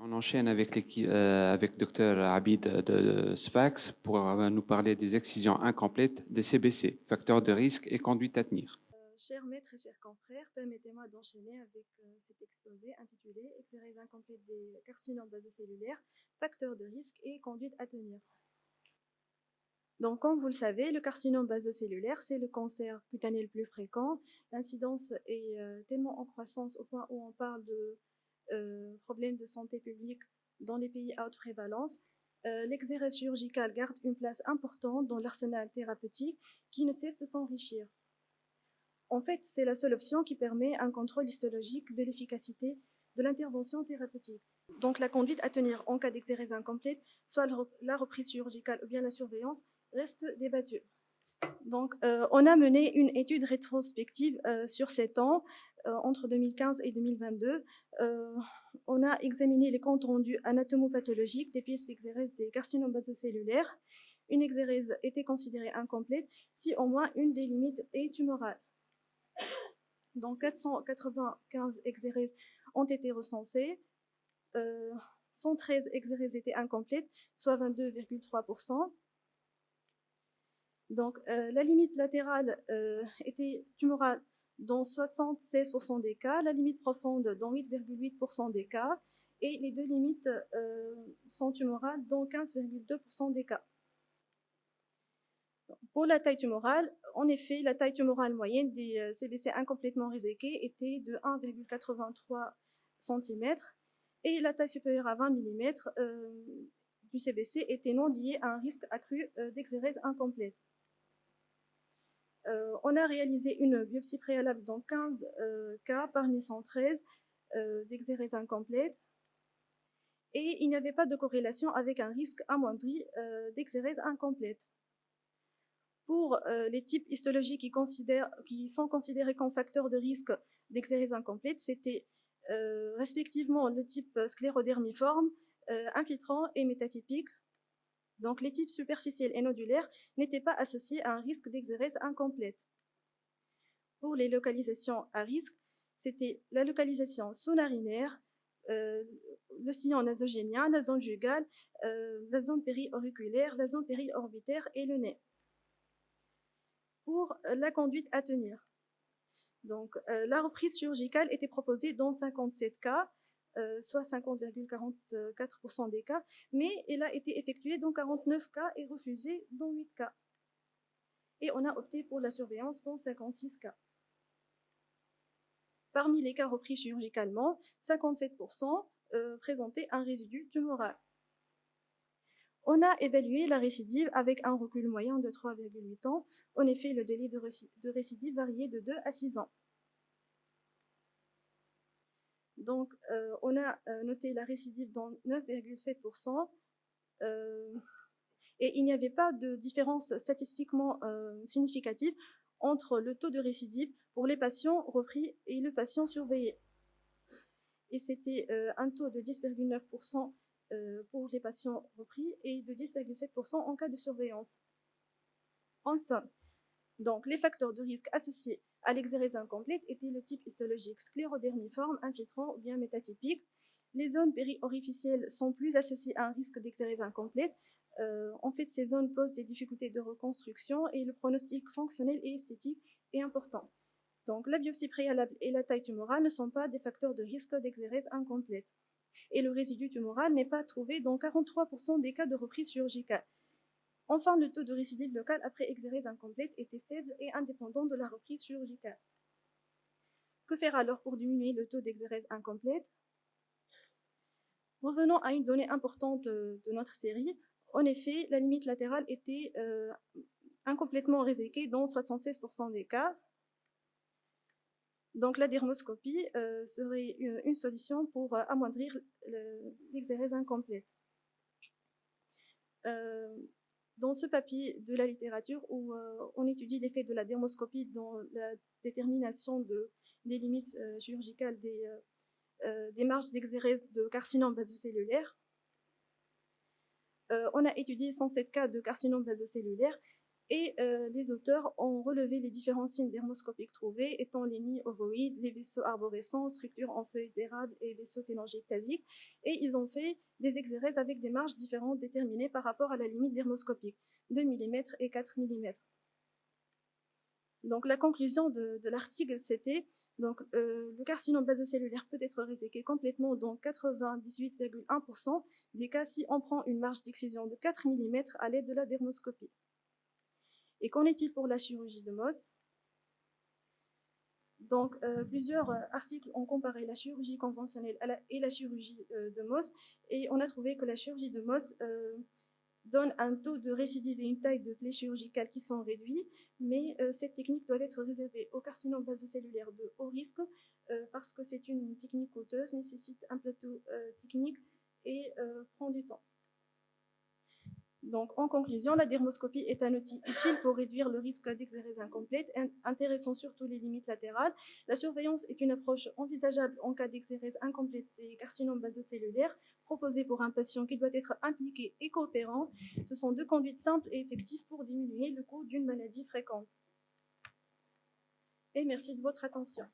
On enchaîne avec Dr Abid de Sfax pour nous parler des excisions incomplètes des CBC, facteurs de risque et conduite à tenir. Chers maîtres et chers confrères, permettez-moi d'enchaîner avec cet exposé intitulé Exérèse incomplète des carcinomes basocellulaires, facteurs de risque et conduite à tenir. Donc, comme vous le savez, le carcinome basocellulaire, c'est le cancer cutané le plus fréquent. L'incidence est tellement en croissance au point où on parle de problèmes de santé publique dans les pays à haute prévalence. L'exérèse chirurgicale garde une place importante dans l'arsenal thérapeutique qui ne cesse de s'enrichir. En fait, c'est la seule option qui permet un contrôle histologique de l'efficacité de l'intervention thérapeutique. Donc, la conduite à tenir en cas d'exérèse incomplète, soit la reprise chirurgicale ou bien la surveillance, reste débattue. Donc, on a mené une étude rétrospective sur 7 ans, entre 2015 et 2022. On a examiné les comptes rendus anatomopathologiques des pièces d'exérèse des carcinomes basocellulaires. Une exérèse était considérée incomplète si au moins une des limites est tumorale. Donc, 495 exérèses ont été recensées. 113 exérèses étaient incomplètes, soit 22,3%. Donc, la limite latérale était tumorale dans 76% des cas, la limite profonde dans 8,8% des cas, et les deux limites sont tumorales dans 15,2% des cas. Pour la taille tumorale, en effet, la taille tumorale moyenne des CBC incomplètement réséqués était de 1,83 cm et la taille supérieure à 20 mm du CBC était non liée à un risque accru d'exérèse incomplète. On a réalisé une biopsie préalable dans 15 cas parmi 113 d'exérèse incomplète et il n'y avait pas de corrélation avec un risque amoindri d'exérèse incomplète. Pour les types histologiques qui sont considérés comme facteurs de risque d'exérèse incomplète, c'était respectivement le type sclérodermiforme, infiltrant et métatypique. Donc, les types superficiels et nodulaires n'étaient pas associés à un risque d'exérèse incomplète. Pour les localisations à risque, c'était la localisation sous-narinaire, le sillon nasogénien, la zone jugale, la zone périauriculaire, la zone périorbitaire et le nez. Pour la conduite à tenir. Donc, la reprise chirurgicale était proposée dans 57 cas, soit 50,44% des cas, mais elle a été effectuée dans 49 cas et refusée dans 8 cas. Et on a opté pour la surveillance dans 56 cas. Parmi les cas repris chirurgicalement, 57% présentaient un résidu tumoral. On a évalué la récidive avec un recul moyen de 3,8 ans. En effet, le délai de récidive variait de 2 à 6 ans. Donc, on a noté la récidive dans 9,7%. Et il n'y avait pas de différence statistiquement significative entre le taux de récidive pour les patients repris et le patient surveillé. Et c'était un taux de 10,9% pour les patients repris et de 10,7% en cas de surveillance. En somme, donc les facteurs de risque associés à l'exérèse incomplète étaient le type histologique sclérodermiforme, infiltrant ou bien métatypique. Les zones périorificielles sont plus associées à un risque d'exérèse incomplète. En fait, ces zones posent des difficultés de reconstruction et le pronostic fonctionnel et esthétique est important. Donc, la biopsie préalable et la taille tumorale ne sont pas des facteurs de risque d'exérèse incomplète. Et le résidu tumoral n'est pas trouvé dans 43% des cas de reprise chirurgicale. Enfin, le taux de récidive locale après exérèse incomplète était faible et indépendant de la reprise chirurgicale. Que faire alors pour diminuer le taux d'exérèse incomplète? Revenons à une donnée importante de notre série. En effet, la limite latérale était incomplètement réséquée dans 76% des cas. Donc, la dermoscopie serait une solution pour amoindrir l'exérèse incomplète. Dans ce papier de la littérature où on étudie l'effet de la dermoscopie dans la détermination des limites chirurgicales des marges d'exérèse de carcinome basocellulaire, on a étudié 107 cas de carcinome basocellulaire Et les auteurs ont relevé les différents signes dermoscopiques trouvés, étant les nids ovoïdes, les vaisseaux arborescents, structures en feuilles d'érable et vaisseaux télangiectasiques. Et ils ont fait des exérèses avec des marges différentes déterminées par rapport à la limite dermoscopique, 2 mm et 4 mm. Donc, la conclusion de l'article, c'était donc le carcinome basocellulaire peut être réséqué complètement dans 98,1% des cas si on prend une marge d'excision de 4 mm à l'aide de la dermoscopie. Et qu'en est-il pour la chirurgie de Mohs? Donc, plusieurs articles ont comparé la chirurgie conventionnelle et la chirurgie de Mohs, et on a trouvé que la chirurgie de Mohs donne un taux de récidive et une taille de plaie chirurgicale qui sont réduits, mais cette technique doit être réservée aux carcinomes basocellulaires de haut risque parce que c'est une technique coûteuse, nécessite un plateau technique et prend du temps. Donc, en conclusion, la dermoscopie est un outil utile pour réduire le risque d'exérèse incomplète, intéressant surtout les limites latérales. La surveillance est une approche envisageable en cas d'exérèse incomplète des carcinomes basocellulaires, proposée pour un patient qui doit être impliqué et coopérant. Ce sont deux conduites simples et effectives pour diminuer le coût d'une maladie fréquente. Et merci de votre attention.